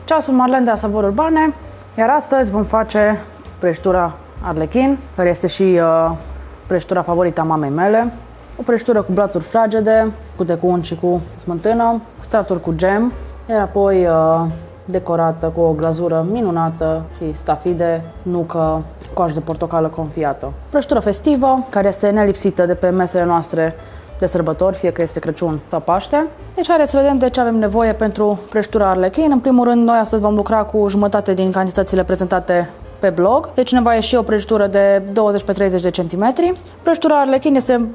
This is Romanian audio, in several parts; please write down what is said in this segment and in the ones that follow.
Ceau, sunt Marlen de la Savori Urbane, iar astăzi vom face prăjitura arlechin, care este și prăjitura favorită a mamei mele. O prăjitură cu blaturi fragede, făcute cu unt și cu smântână, straturi cu gem, iar apoi decorată cu o glazură minunată și stafide, nucă, coajă de portocală confiată. Prăjitură festivă, care este nelipsită de pe mesele noastre de sărbători, fie că este Crăciun sau Paște. Deci haideți să vedem de ce avem nevoie pentru prăjitura arlechin. În primul rând, noi astăzi vom lucra cu jumătate din cantitățile prezentate pe blog. Deci ne va ieși o prăjitură de 20 pe 30 de centimetri. Prăjitura arlechin este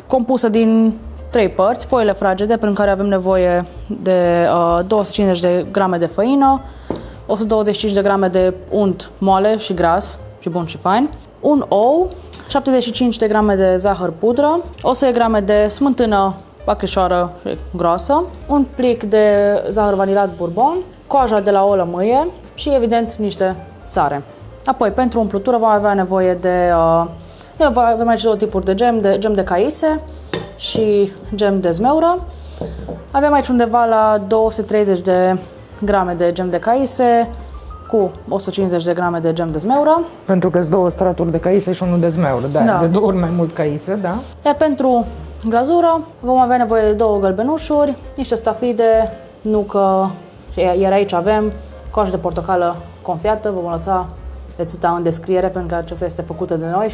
compusă din 3 părți, foile fragede, prin care avem nevoie de 250 de grame de făină, 125 de grame de unt moale și gras și bun și fain, un ou, 75 de grame de zahăr pudră, 100 de grame de smântână acrișoară și groasă, un plic de zahăr vanilat bourbon, coaja de la o lămâie și, evident, niște sare. Apoi, pentru umplutură vom avea nevoie de... avem aici două tipuri de gem de caise și gem de zmeură. Avem aici undeva la 230 de grame de gem de caise cu 150 de grame de gem de zmeură. Pentru că sunt două straturi de caise și unul de zmeură, da. De 2 ori mai mult caise, da. Iar pentru glazură vom avea nevoie de 2 gălbenușuri, niște stafide, nucă, iar aici avem coajă de portocală confiată. Vă vom lăsa rețeta în descriere, pentru că aceasta este făcută de noi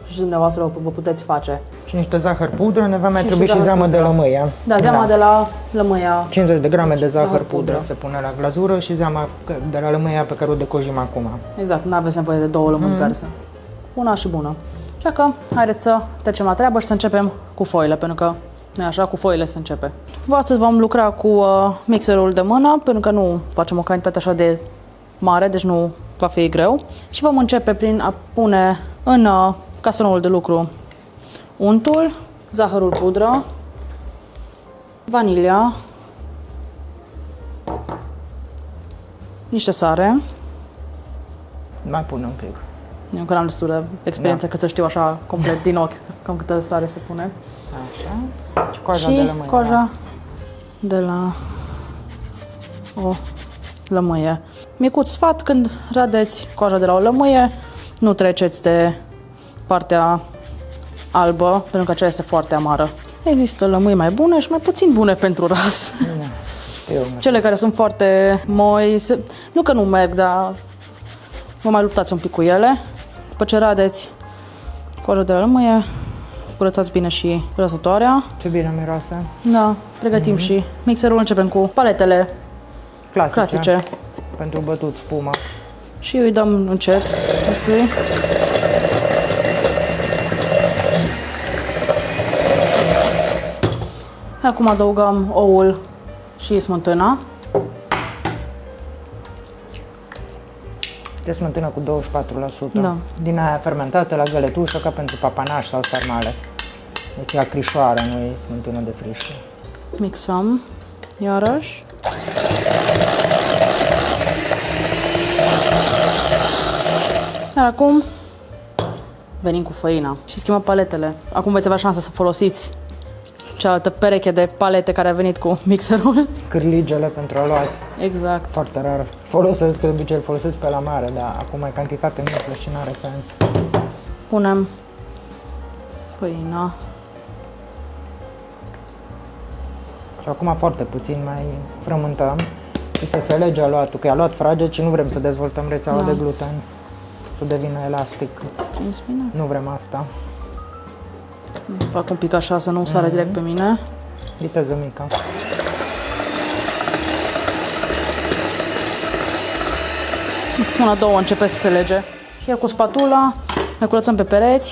și dumneavoastră vă puteți face. Și niște zahăr pudră, ne va mai trebui și zeamă de lămâia. Da, zeama de la lămâia. 50 de grame de zahăr pudră se pune la glazură și zeama de la lămâia pe care o decojim acum. Exact, nu aveți nevoie de 2 lămâi care să... Una și bună. Așa că, haideți să trecem la treabă și să începem cu foile, pentru că nu așa, cu foile se începe. Astăzi vom lucra cu mixerul de mână, pentru că nu facem o cantitate așa de mare, deci nu va fi greu. Și vom începe prin a pune în casonul de lucru untul, zahărul pudră, vanilia, niște sare. Mai pun un pic. Eu că am destul de experiență că să știu așa complet din ochi cam câtă sare se pune. Așa. Și coaja și de lămâie. Coaja de la o lămâie. Micuț sfat, când radeți coaja de la o lămâie, nu treceți de partea albă, pentru că aceea este foarte amară. Există lămâi mai bune și mai puțin bune pentru ras. Cele care sunt foarte moi, nu că nu merg, dar vă mai luptați un pic cu ele. După ce radeți coaja de la lămâie, curățați bine și răsătoarea. Ce bine miroase. Da, pregătim și mixerul. Începem cu paletele clasice. Pentru bătut spumă. Și îi dăm încet. Acum adăugăm oul și smântâna. De smântână cu 24%. Da. Din aia fermentată la găletușă, ca pentru papanaș sau sarmale. Deci e acrișoară, nu e smântână de frișă. Mixăm iarăși. Iar acum venim cu făina și schimbăm paletele. Acum veți avea șansa să folosiți cealaltă pereche de palete care a venit cu mixerul. Cârligele pentru aluat. Exact. Foarte rar folosesc, de obicei îl folosesc pe la mare, dar acum e cantitate mică și n-are sens. Punem făina. Și acum foarte puțin mai frământăm, să se lege aluatul, că e aluat fraged și nu vrem să dezvoltăm rețeaua de gluten, să devină elastic. Nu vrem asta. Fac un pic așa să nu sară direct pe mine. Viteză mică. Una, două începe să se lege. Și iar cu spatula ne curățăm pe pereți.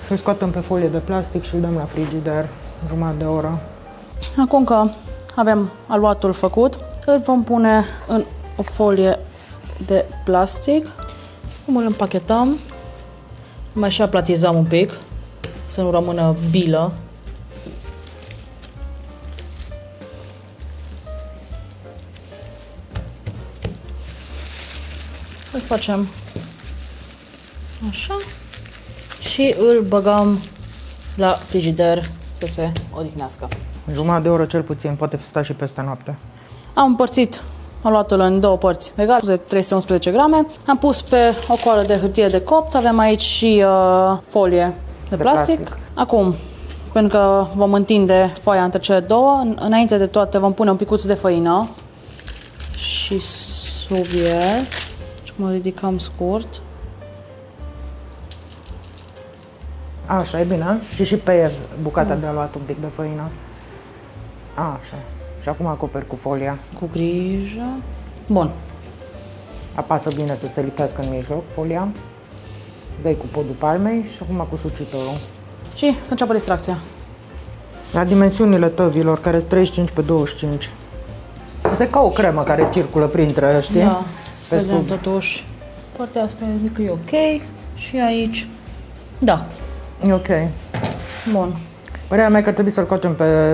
Și îl scoatem pe folie de plastic și îl dăm la frigider jumătate de oră. Acum că avem aluatul făcut, îl vom pune în o folie de plastic. Cum îl împachetăm, mai și aplatizăm un pic, să nu rămână bilă. Îl facem așa și îl băgăm la frigider să se odihnească. Jumătate de oră cel puțin, poate sta și peste noapte. Am împărțit Am luat-l în două părți egale, de 311 grame. Am pus pe o coală de hârtie de copt. Avem aici și folie de plastic. Acum, pentru că vom întinde foaia între cele două, înainte de toate vom pune un picuț de făină și sub el. Și mă ridicăm scurt. Așa, e bine. Și pe bucata de luat un pic de făină. Așa. Și acum acoperi cu folia. Cu grijă. Bun. Apasă bine să se lipească în mijloc folia. Dai cu podul palmei și acum cu sucitorul. Și să înceapă distracția. La dimensiunile tăvilor, care sunt 35 pe 25. Asta e ca o cremă care circulă printre, știi? Da, să Pe vedem sub. totuși. Partea asta zic că e ok. Și aici. Da. E ok. Bun. Părerea mea că trebuie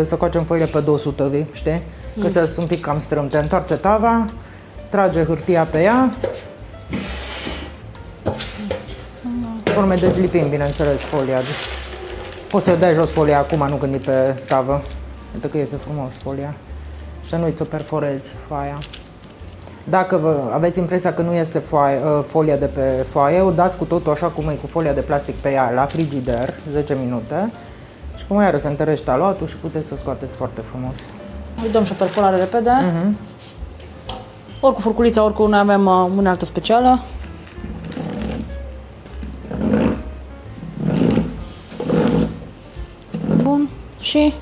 să coacem foile pe 200 vii, știi? Că sunt un pic cam strâmte. Întoarce tava, trage hârtia pe ea. Urme dezlipim, bineînțeles, folia. Poți să dai jos folia acum, nu gândi pe tavă. Uite că iese frumos folia. Și să nu uiți să perforezi foaia. Dacă aveți impresia că nu este folia de pe foaie, o dați cu totul așa cum e cu folia de plastic pe ea la frigider, 10 minute. Și cum iară se întărește aluatul și puteți să scoateți foarte frumos. Îi dăm și o perforare repede. Ori cu furculița, ori cu noi avem unealtă specială. Bun. Și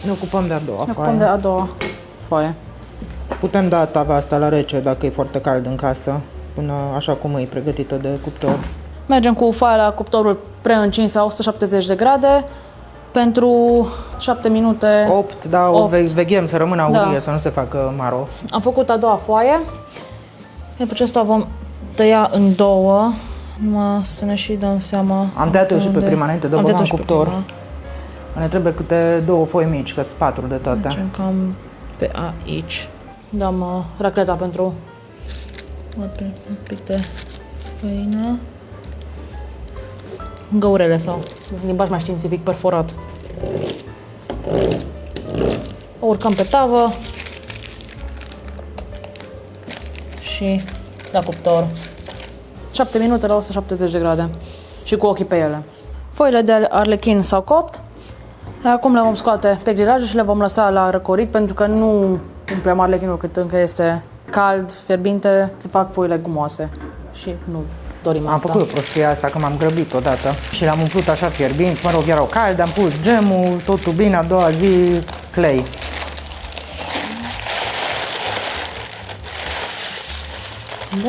Ne ocupăm de a doua ne foaie. ocupăm de a doua foaie. Putem da tava asta la rece dacă e foarte cald în casă, până așa cum e pregătită de cuptor. Mergem cu foaia la cuptorul preîncins la 170 de grade pentru 7 minute. 8, da, o veghem să rămână aurie, să nu se facă maro. Am făcut a doua foaie. Pentru aceasta vom tăia în două. Numai să ne și dăm seama. Am tăiat eu și pe prima înainte de Am băgat tăiat-o în și pe cuptor. prima. Ne trebuie câte două foi mici, că sunt 4 de toate. Mergem cam pe aici. Dăm racleta pentru un pic de făină. Găurele sau limbaj mai științific perforat. O urcăm pe tavă și la cuptor. 7 minute la 170 de grade și cu ochii pe ele. Foile de arlechin s-au copt. Acum le vom scoate pe grilaj și le vom lăsa la răcorit pentru că nu umplem arlechinul cât încă este cald, fierbinte, se fac foile gumoase și nu dorim Am asta. făcut eu prostia asta că m-am grăbit odată și le-am umplut așa fierbinți, mă rog, erau calde, am pus gemul, totul bine, a doua zi, clay.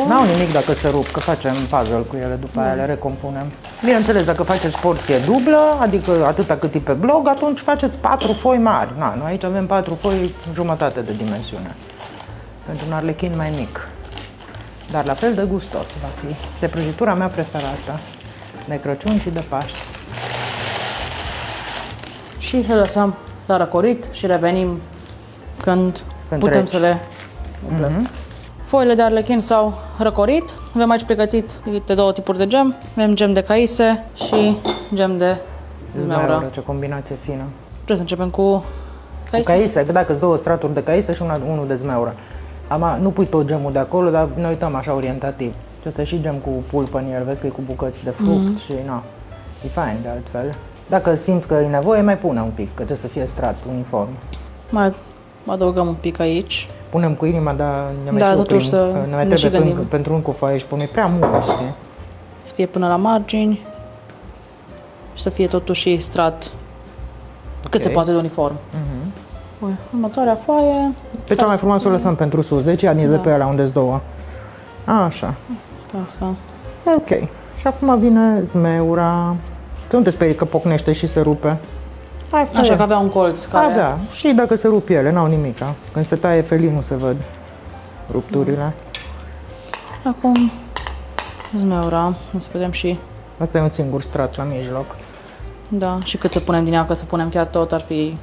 N-au nimic dacă se rup, că facem puzzle cu ele, după aia le recompunem. Bineînțeles, dacă faceți porție dublă, adică atâta cât e pe blog, atunci faceți 4 foi mari. Na, noi aici avem 4 foi jumătate de dimensiune. Pentru un arlechin mai mic. Dar la fel de gustos va fi. Este prăjitura mea preferată de Crăciun și de Paști. Și le lăsăm la răcorit și revenim când putem întregi. să le umplem. Foile de arlechin s-au răcorit. Avem aici pregătit de două tipuri de gem. Avem gem de caise și gem de zmeură. Ce combinație fină. Trebuie să începem cu Cu caise. caise, că dacă sunt două straturi de caise și unul de zmeură. Nu pui tot gemul de acolo, dar ne uităm așa orientativ. Și ăsta e și gem cu pulpă în el, vezi că e cu bucăți de fruct și na, e fain de altfel. Dacă simți că e nevoie, mai pune un pic, că trebuie să fie strat uniform. Mai adăugăm un pic aici. Punem cu inima, dar ne mai Da, și totuși oprim, să că ne mai ne și trebuie gândim. pentru încă o foaie și pune prea mult, știi? Să fie până la margini și să fie totuși strat cât se poate de uniform. Următoarea foaie. Pe cea mai frumoasă o lăsăm pentru sus, deci ea de pe ăla unde-s două. Așa, Asta. ok. Și acum vine zmeura. Să nu te sperii că pocnește și se rupe. Asta Așa e. că avea un colț care... Da. Și dacă se rup ele, n-au nimica. Când se taie felii, nu se văd rupturile. Acum zmeura. Să vedem și... Asta e un singur strat la mijloc. Da, și cât să punem din ea, că să punem chiar tot ar fi...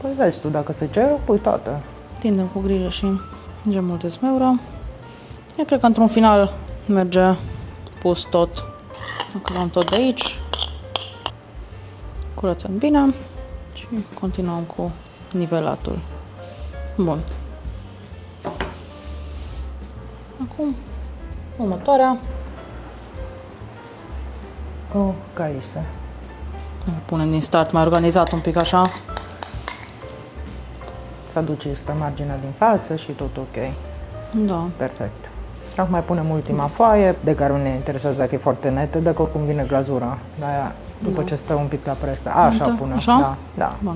Păi vezi tu, dacă se cere, pui toată. Tindem cu grijă și gemul de zmeura. Eu cred că într-un final merge pus tot. Dacă luăm tot de aici. Curățăm bine și continuăm cu nivelatul. Bun. Acum, următoarea. O caise. Punem din start mai organizat un pic așa. Să aduci spre marginea din față și tot ok. Da. Perfect. Acum mai punem ultima foaie, de care nu ne interesează dacă e foarte netă, dacă oricum vine glazura. De-aia, după ce stă un pic la presă. Așa Da, punem. așa? Da, da. Bun.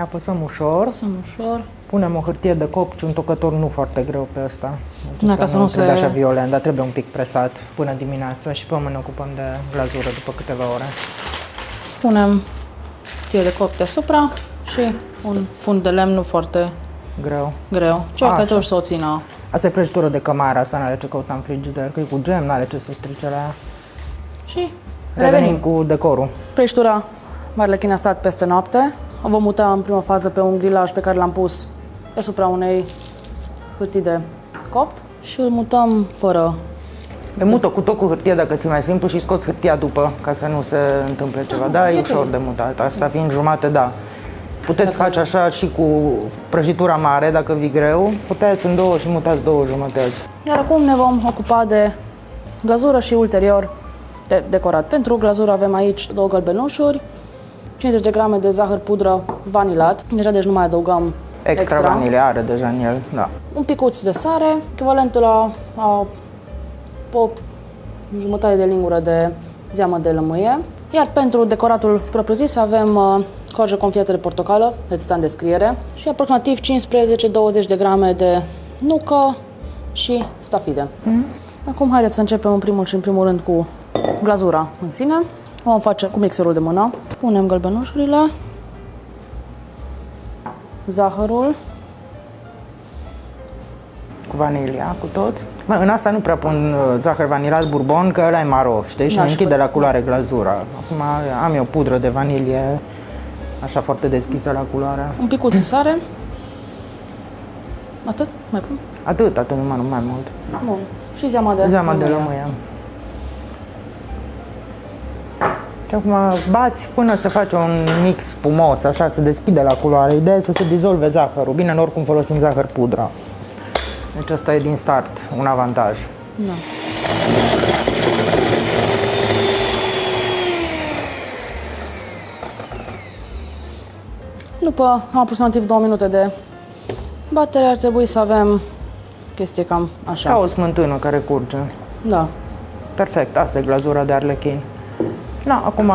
Apăsăm ușor. Lăsăm ușor. Punem o hârtie de copci, un tocător nu foarte greu pe ăsta. Da, ca să nu trebuie se- așa violent, dar trebuie un pic presat până dimineața și pe urmă ne ocupăm de glazură după câteva ore. Punem tie de copt deasupra și un fund de lemn nu foarte Greu. greu. Ceva care Așa. trebuie să o țină. Asta e prăjitură de cămară, asta n-are ce căuta în frigider, că e cu gem, n-are ce să strice la ea. Și Revenim cu decorul. Prăjitura Arlechin a stat peste noapte. O vom muta în prima fază pe un grilaj pe care l-am pus deasupra unei hârtii de copt și îl mutăm fără... E mută cu tot cu hârtie dacă ți-e mai simplu și scoți hârtia după, ca să nu se întâmple ceva. Da, e ok. ușor de mutat. Asta fiind jumate, da. Puteți face așa și cu prăjitura mare, dacă vi greu. Puteți în două și mutați două jumătăți. Iar acum ne vom ocupa de glazură și ulterior de decorat. Pentru glazură avem aici 2 gălbenușuri, 50 de grame de zahăr pudră vanilat. Deja deci nu mai adăugăm Extra vanilie are deja în el, da. Un picuț de sare, echivalentul la o jumătate de lingură de zeamă de lămâie. Iar pentru decoratul propriu-zis avem coajă confiată de portocală, rețeta în descriere, și aproximativ 15-20 de grame de nucă și stafide. Acum haideți să începem în primul rând cu glazura în sine. O vom face cu mixerul de mână. Punem gălbenușurile, zahărul, Cu vanilia, cu tot. Mă, în asta nu prea pun zahăr vanilat bourbon, că ăla e maro, știi? Și Da, ne și închide la culoare glazura. Acum am eu pudră de vanilie, așa foarte deschisă la culoare. un picuț de sare. Atât? Mai pun? Atât, numai, nu mai mult. Bun. Și zeama de Zeama de lămâie. lămâie. Și acum bați până să faci un mix spumos, așa, să deschide la culoare. Ideea e să se dizolve zahărul. Bine, în oricum folosim zahăr pudra. Deci asta e din start un avantaj. Da. După aproximativ 2 minute de batere ar trebui să avem chestie cam așa. Ca o smântână care curge. Da. Perfect, asta e glazura de arlechin. Da, acum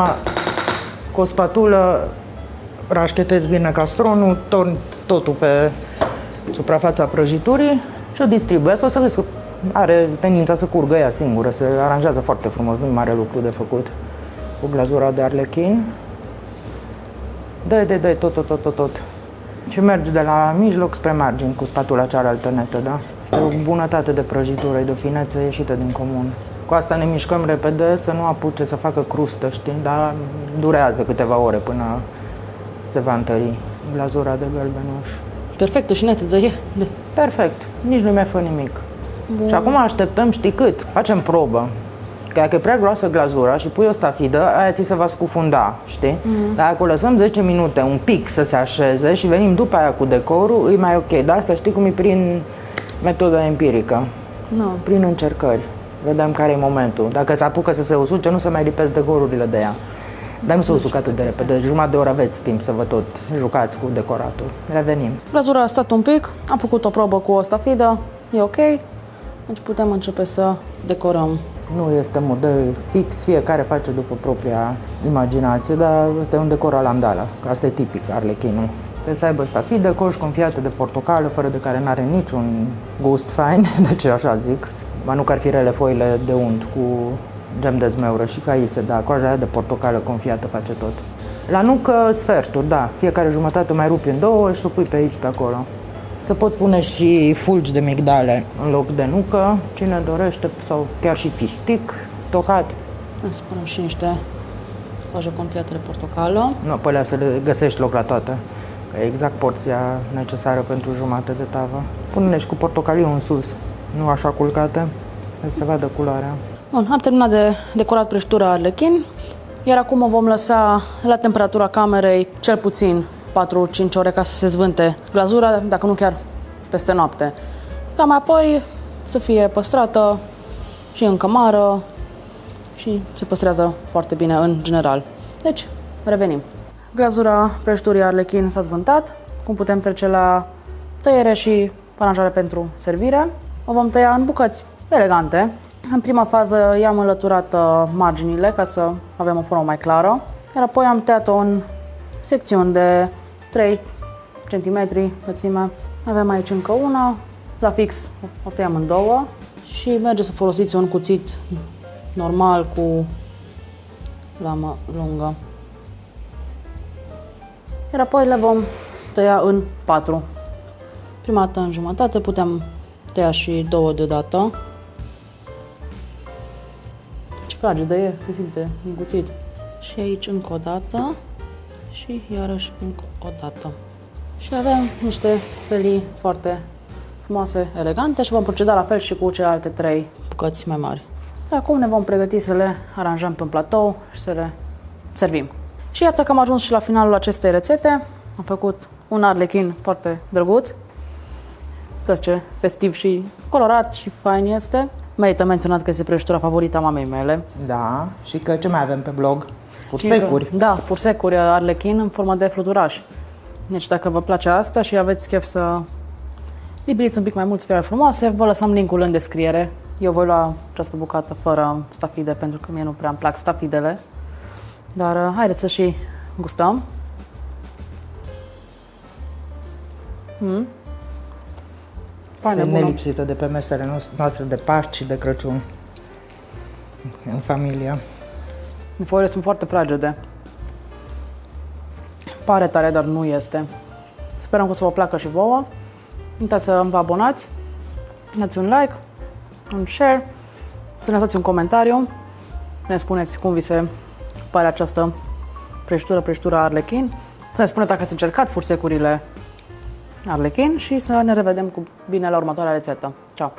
cu o spatulă rașchetezi bine castronul, torni totul pe suprafața prăjiturii și o distribuie. Asta o să vezi că are tendința să curgă ea singură, se aranjează foarte frumos, nu-i mare lucru de făcut cu glazura de arlechin. Dă-i tot. Și mergi de la mijloc spre margini cu spatula cealaltă netă, da? Este o bunătate de prăjitură, e de o finețe ieșită din comun. Cu asta ne mișcăm repede, să nu apuce să facă crustă, știi? Dar durează câteva ore până se va întări glazura de gălbenuș. Perfectă și netă de Perfect, nici nu mi-a fă nimic. Bun. Și acum așteptăm, știi cât? Facem probă. Că dacă e prea groasă glazura și pui o stafidă, aia ți se va scufunda, știi? Dar dacă o lăsăm 10 minute, un pic să se așeze și venim după aia cu decorul, e mai ok. Dar asta știi cum e prin metoda empirică, Nu. prin încercări. Vedem care e momentul. Dacă se apucă să se usuce, nu se mai lipesc decorurile de ea. Dar nu se usucă atât de repede. Jumătate de oră aveți timp să vă tot jucați cu decoratul. Revenim. Glazura a stat un pic, am făcut o probă cu o stafidă, e ok. Deci putem începe să decorăm. Nu este model fix, fiecare face după propria imaginație, dar ăsta e un decor al Andala, că asta e tipic arlechinul. Trebuie să aibă stafidă, coși confiate de portocală, fără de care n-are niciun gust fain, deci așa zic. Ba nu că ar fi rele foile de unt cu gem de zmeură și caise, da, coaja aia de portocală confiată face tot. La nucă, sferturi, da, fiecare jumătate mai rupi în două și o pui pe aici, pe acolo. Se pot pune și fulgi de migdale în loc de nucă, cine dorește, sau chiar și fistic tocat. Să punem și niște coajă confiată de portocală. Nu, pe alea să le găsești loc la toate, că e exact porția necesară pentru jumătate de tavă. Pune-le și cu portocaliu în sus, nu așa culcate, să se vadă culoarea. Bun, am terminat de decorat prăjitura arlechin, iar acum o vom lăsa la temperatura camerei cel puțin 4-5 ore ca să se zvânte glazura, dacă nu chiar peste noapte. ca mai apoi să fie păstrată și în cămară și se păstrează foarte bine în general. Deci, revenim. Glazura prăjiturii Arlechin s-a zvântat. Cum putem trece la tăiere și aranjare pentru servire. O vom tăia în bucăți elegante. În prima fază i-am înlăturat marginile ca să avem o formă mai clară, iar apoi am tăiat-o în secțiuni de 3 cm lățime. Avem aici încă una, la fix o tăiam în două și merge să folosiți un cuțit normal cu lamă lungă. Iar apoi le vom tăia în 4. Prima dată în jumătate, putem tăia și 2 deodată. Ce fragedă e, se simte din cuțit. Și aici încă o dată și iarăși încă o dată. Și avem niște felii foarte frumoase, elegante și vom proceda la fel și cu celelalte 3 bucăți mai mari. Acum ne vom pregăti să le aranjăm pe un platou și să le servim. Și iată că am ajuns și la finalul acestei rețete. Am făcut un arlechin foarte drăguț. Uitați ce festiv și colorat și fain este. Merită menționat că este prăjitura favorită a mamei mele. Da, și că ce mai avem pe blog? Fursecuri. Da, fursecuri arlechin în formă de fluturaș. Deci dacă vă place asta și aveți chef să libriți un pic mai mulți fere frumoase, vă lăsăm linkul în descriere. Eu voi lua această bucată fără stafide pentru că mie nu prea îmi plac stafidele. Dar haideți să și gustăm. Faină, E bună. nelipsită de pe mesele noastre de Paști și de Crăciun. În familie. Foile sunt foarte fragede. Pare tare, dar nu este. Sperăm că o să vă placă și vouă. Nu uitați să vă abonați, dați un like, un share, să ne dați un comentariu, să ne spuneți cum vi se pare această prăjitura Arlechin, să ne spuneți dacă ați încercat fursecurile Arlechin și să ne revedem cu bine la următoarea rețetă. Ciao!